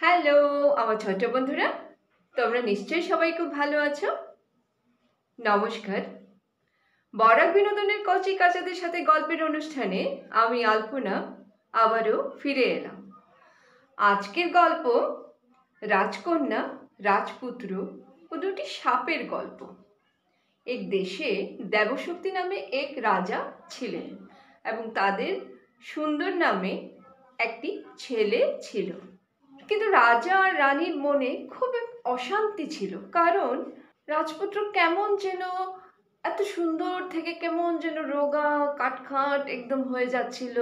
Hello আমার ছোট বন্ধুরা, তোমরা নিশ্চয়ই সবাই খুব ভালো আছো। নমস্কার। বরাক বিনোদনের কচি কাচাদের সাথে গল্পের অনুষ্ঠানে আমি আলপনা আবারও ফিরে এলাম। আজকের গল্প রাজকন্যা, রাজপুত্র ও দুটি সাপের গল্প। এক দেশে দেবশক্তি নামে এক রাজা ছিলেন এবং তাদের সুন্দর নামে একটি ছেলে ছিল। কিন্তু রাজা আর রানীর মনে খুব অশান্তি ছিল, কারণ রাজপুত্র কেমন যেন এত সুন্দর থেকে কেমন যেন রোগা কাটখাট একদম হয়ে যাচ্ছিল,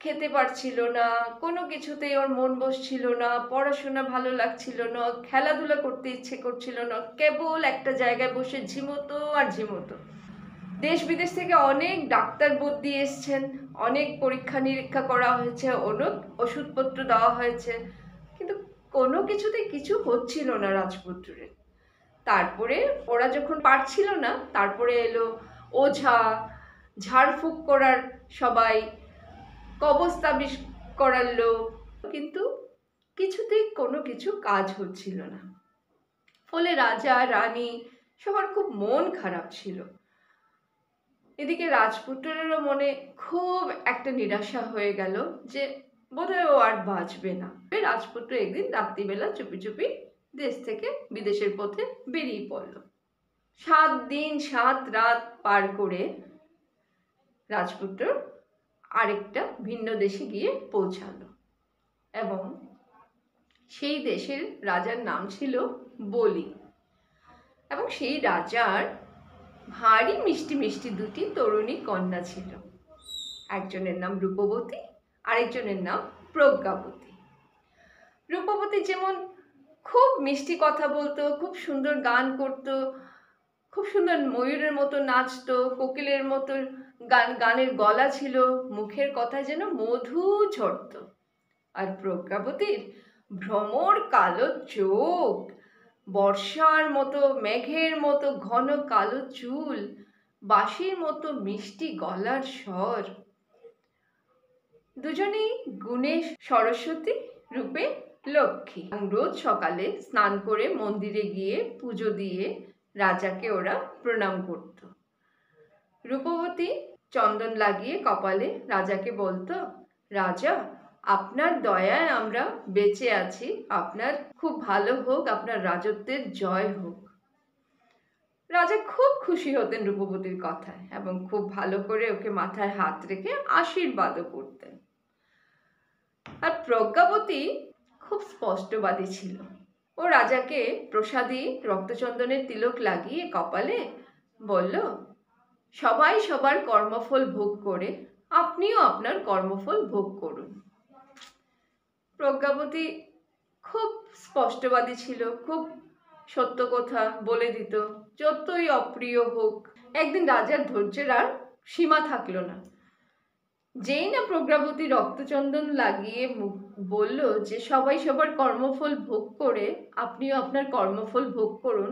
খেতে পারছিল না, কোনো কিছুতেই ওর মন বসছিল না, পড়াশোনা ভালো লাগছিল না, খেলাধুলা করতে ইচ্ছে করছিল না, কেবল একটা জায়গায় বসে ঝিমোতো আর ঝিমোতো। দেশ বিদেশ থেকে অনেক ডাক্তার বুদ্ধি এসছেন, অনেক পরীক্ষা নিরীক্ষা করা হয়েছে, অনেক ওষুধপত্র দেওয়া হয়েছে, কিন্তু কোনো কিছুতে কিছু হচ্ছিল না রাজপুত্রের। তারপরে ওরা যখন পারছিল না, তারপরে এলো ওঝা, ঝাড়ফুঁক করার সবাই, কবজ তাবিজ করালো, কিন্তু কিছুতেই কোনো কিছু কাজ হচ্ছিল না। ফলে রাজা রানী সবার খুব মন খারাপ ছিল। এদিকে রাজপুত্রেরও মনে খুব একটা নিরাশা হয়ে গেল যে বোধহয় ও আর বাঁচবে না। রাজপুত্র একদিন রাত্রিবেলা চুপি চুপি দেশ থেকে বিদেশের পথে বেরিয়ে পড়ল। 7 দিন 7 রাত পার করে রাজপুত্র আরেকটা ভিন্ন দেশে গিয়ে পৌঁছালো এবং সেই দেশের রাজার নাম ছিল বলি। এবং সেই রাজার ভারী মিষ্টি মিষ্টি দুটি তরুণী কন্যা ছিল। একজনের নাম রূপবতী, আরেকজনের নাম প্রজ্ঞাবতী। রূপবতী যেমন খুব মিষ্টি কথা বলতো, খুব সুন্দর গান করতো, খুব সুন্দর ময়ূরের মতো নাচতো, কোকিলের মতো গানের গলা ছিল, মুখের কথা যেন মধু ঝরত। আর প্রজ্ঞাবতীর ভ্রমর কালো চোখ, বর্ষার মতো মেঘের মতো ঘন কালো চুল, বাঁশির মতো মিষ্টি গলার স্বর। দুজনেই গুণে সরস্বতী, রূপে লক্ষ্মী। রোজ সকালে স্নান করে মন্দিরে গিয়ে পুজো দিয়ে রাজাকে ওরা প্রণাম করত। রূপবতী চন্দন লাগিয়ে কপালে রাজাকে বলতো, রাজা আপনার দয়ায় আমরা বেঁচে আছি, আপনার খুব ভালো হোক, আপনার রাজত্বের জয় হোক। রাজা খুব খুশি হতেন রূপবতীর কথায় এবং খুব ভালো করে ওকে মাথায় হাত রেখে আশীর্বাদও করতেন। আর প্রজ্ঞাবতী খুব স্পষ্টবাদী ছিল। ও রাজাকে প্রসাদী রক্তচন্দনের তিলক লাগিয়ে কপালে বলল, সবাই সবার কর্মফল ভোগ করে আপনিও আপনার কর্মফল ভোগ করুন। প্রজ্ঞাবতী খুব স্পষ্টবাদী ছিল, খুব সত্য কথা বলে দিত, যতই অপ্রিয় হোক। একদিন রাজার ধৈর্যের আর সীমা থাকলো না। যেই না প্রজ্ঞাবতী রক্তচন্দন লাগিয়ে বলল যে সবাই সবার কর্মফল ভোগ করে আপনিও আপনার কর্মফল ভোগ করুন,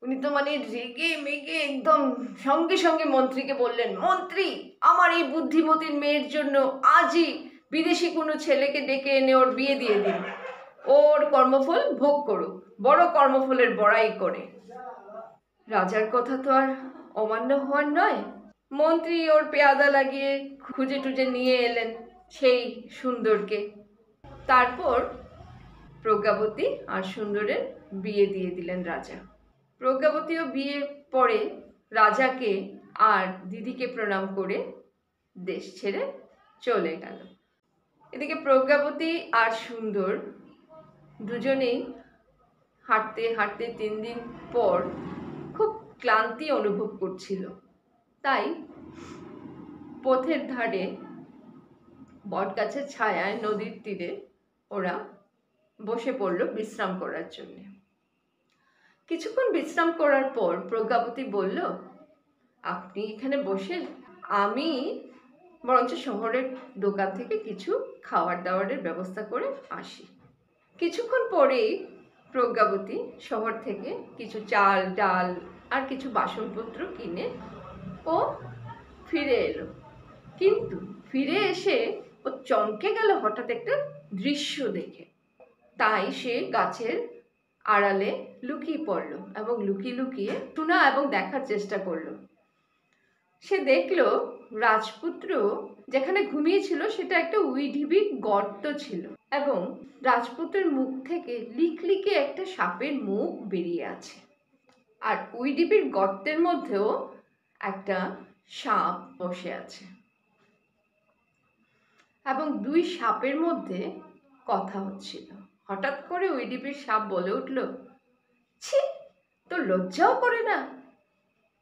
উনি তো মানে রেগে মেগে একদম সঙ্গে সঙ্গে মন্ত্রীকে বললেন, মন্ত্রী আমার এই বুদ্ধিমতীর মেয়ের জন্য আজই বিদেশি কোনো ছেলেকে ডেকে এনে ওর বিয়ে দিয়ে দিন, ওর কর্মফল ভোগ করুক, বড় কর্মফলের বড়াই করে। রাজার কথা তো আর অমান্য হওয়ার নয়। মন্ত্রী ওর পেয়াদা লাগিয়ে খুঁজে টুজে নিয়ে এলেন সেই সুন্দরকে। তারপর প্রজ্ঞাবতী আর সুন্দরের বিয়ে দিয়ে দিলেন রাজা। প্রজ্ঞাবতীও বিয়ে পরে রাজাকে আর দিদিকে প্রণাম করে দেশ ছেড়ে চলে গেল। এদিকে প্রজ্ঞাবতী আর সুন্দর দুজনেই হাঁটতে হাঁটতে 3 দিন পর খুব ক্লান্তি অনুভব করছিল। তাই পথের ধারে বটগাছের ছায়ায় নদীর তীরে ওরা বসে পড়ল বিশ্রাম করার জন্য। কিছুক্ষণ বিশ্রাম করার পর প্রজ্ঞাবতী বলল, আপনি এখানে বসে, আমি বরঞ্চ শহরের দোকান থেকে কিছু খাবার দাবারের ব্যবস্থা করে আসি। কিছুক্ষণ পরেই প্রজ্ঞাবতী শহর থেকে কিছু চাল ডাল আর কিছু বাসনপত্র কিনে ও ফিরে এলো। কিন্তু ফিরে এসে ও চমকে গেল হঠাৎ একটা দৃশ্য দেখে। তাই সে গাছের আড়ালে লুকিয়ে পড়ল এবং লুকিয়ে লুকিয়ে শোনা এবং দেখার চেষ্টা করলো। সে দেখলো রাজপুত্র যেখানে ঘুমিয়েছিল সেটা একটা উইঢিবির গর্ত ছিল এবং রাজপুত্রের মুখ থেকে লিকলিকে একটা সাপের মুখ বেরিয়ে আছে। আর উইঢিবির গর্তের মধ্যেও একটা সাপ বসে আছে এবং দুই সাপের মধ্যে কথা হচ্ছিল। হঠাৎ করে উইঢিবির সাপ বলে উঠল, ছি, তোর লজ্জাও করে না?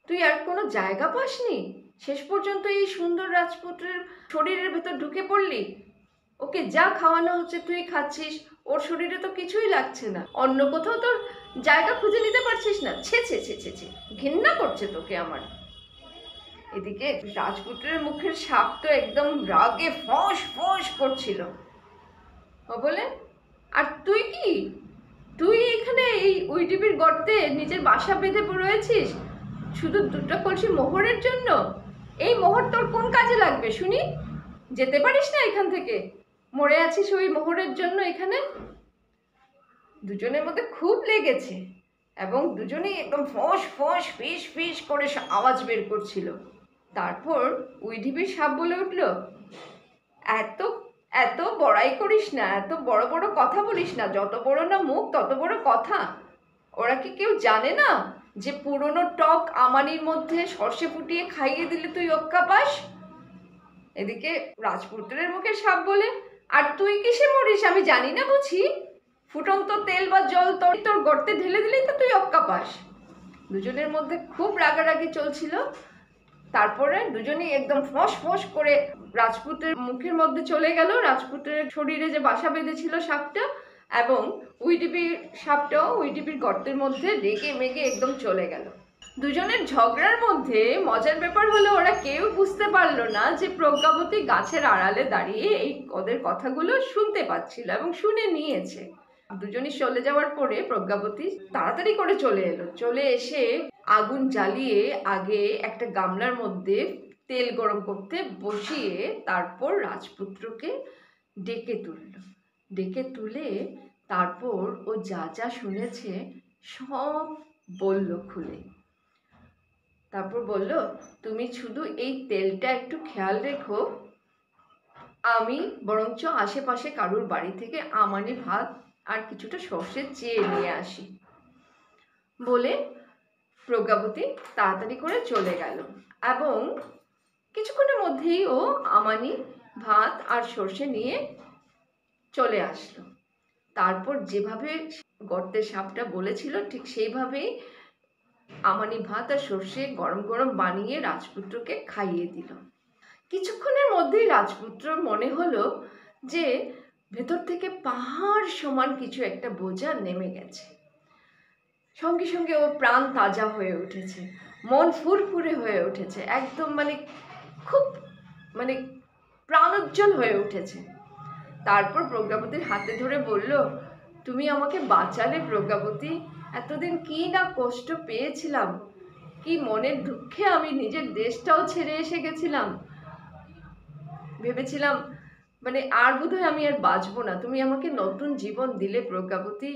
তুই আর কোনো জায়গা পাসনি? শেষ পর্যন্ত এই সুন্দর রাজপুত্রের শরীরের ভেতর ঢুকে পড়লি। ওকে যা খাওয়ানো হচ্ছে তুই খাচ্ছিস, ওর শরীরে তো কিছুই লাগছে না। অন্য কোথাও তোর জায়গা খুঁজে নিতে পারছিস না? ছে ছে ছে ছে ছে, ঘৃণা করছে তোকে আমার। এদিকে রাজপুত্রের মুখের সাপ তো একদম রাগে ফস ফস করছিল। ও বলে, আর তুই কি, তুই এখানে এই উইঢিবির গর্তে নিজের বাসা বেঁধে রয়েছিস শুধু দুটো কলসি মোহরের জন্য? এই মোহর তোর কোন কাজে লাগবে শুনি? যেতে পারিস না এখান থেকে? মরে আছিস ওই মোহরের জন্য এখানে? দুজনের মধ্যে খুব লেগেছে এবং দুজনেই একদম ফস ফস ফিস ফিস করে আওয়াজ বের করছিল। তারপর উইঢিবির সাপ বলে উঠল, এত এত বড়াই করিস না, এত বড় বড় কথা বলিস না। যত বড় না মুখ তত বড় কথা। ওরা কি কেউ জানে না যে পুরনো টক আমানির মধ্যে সর্ষে ফুটিয়ে খাইয়ে দিলে তুই রক্ষা পাস? এদিকে রাজপুত্রের মুখে সাপ বলে, আর তুই কিসে মরিস আমি জানি না বুঝি? ফুটন্ত তেল বা জল তোর গর্তে ঢেলে দিলেই তো তুই রক্ষা পাস। দুজনের মধ্যে খুব রাগারাগি চলছিল। তারপরে দুজনেই একদম ফস ফস করে রাজপুত্রের মুখের মধ্যে চলে গেল। রাজপুত্রের শরীরে যে বাসা বেঁধেছিল সাপটা এবং উইঢিবির সাপটাও উইঢিবির গর্তের মধ্যে রেগে মেগে একদম চলে গেল। দুজনের ঝগড়ার মধ্যে মজার ব্যাপার হলো ওরা কেউ বুঝতে পারলো না যে প্রজ্ঞাবতী গাছের আড়ালে দাঁড়িয়ে এই ওদের কথাগুলো শুনতে পাচ্ছিল এবং শুনে নিয়েছে। দুজনই চলে যাওয়ার পরে প্রজ্ঞাবতী তাড়াতাড়ি করে চলে এলো। চলে এসে আগুন জ্বালিয়ে আগে একটা গামলার মধ্যে তেল গরম করতে বসিয়ে তারপর রাজপুত্রকে ডেকে তুলল। ডেকে তুলে তারপর ও যা যা শুনেছে সব বলল খুলে। তারপর বলল, তুমি শুধু এই তেলটা একটু খেয়াল রেখো, আমি বরঞ্চ আশেপাশে কারুর বাড়ি থেকে আমানি ভাত আর কিছুটা সর্ষে চেয়ে নিয়ে আসি। বলে প্রজ্ঞাবতী তাড়াতাড়ি করে চলে গেল এবং কিছুক্ষণের মধ্যেই ও আমানি ভাত আর সর্ষে নিয়ে চলে আসলো। তারপর যেভাবে গর্তের সাপটা বলেছিল ঠিক সেইভাবেই আমানি ভাত আর সর্ষে গরম গরম বানিয়ে রাজপুত্রকে খাইয়ে দিল। কিছুক্ষণের মধ্যেই রাজপুত্রর মনে হলো যে ভেতর থেকে পাহাড় সমান কিছু একটা বোঝা নেমে গেছে। সঙ্গে সঙ্গে ওর প্রাণ তাজা হয়ে উঠেছে, মন ফুরফুরে হয়ে উঠেছে, একদম খুব প্রাণোজ্জ্বল হয়ে উঠেছে। তারপর প্রজ্ঞাবতীর হাতে ধরে বলল, তুমি আমাকে বাঁচালে প্রজ্ঞাবতী। এতদিন কি না কষ্ট পেয়েছিলাম, কি মনের দুঃখে আমি নিজের দেশটাও ছেড়ে এসে গেছিলাম। ভেবেছিলাম আর বোধহয় আমি আর বাঁচবো না। তুমি আমাকে নতুন জীবন দিলে প্রজ্ঞাবতী।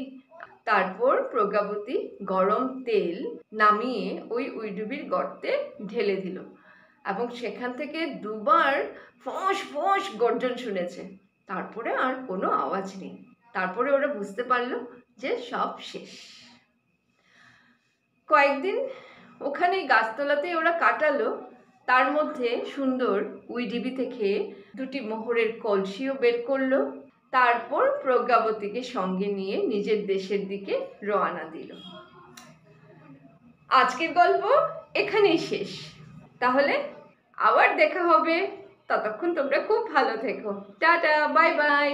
তারপর প্রজ্ঞাবতী গরম তেল নামিয়ে ওই উইঢিবির গর্তে ঢেলে দিল এবং সেখান থেকে দুবার ফস ফস গর্জন শুনেছে। তারপরে আর কোনো আওয়াজ নেই। তারপরে ওরা বুঝতে পারলো যে সব শেষ। কয়েকদিন ওখানে গাছতলাতেই ওরা কাটালো। তার মধ্যে সুন্দর উইঢিবি থেকে দুটি মোহরের কলসিও বের করলো। তারপর প্রজ্ঞাবতীকে সঙ্গে নিয়ে নিজের দেশের দিকে রওনা দিল। আজকের গল্প এখানেই শেষ। তাহলে আবার দেখা হবে। ততক্ষণ তোমরা খুব ভালো থেকো। Tata, bye bye.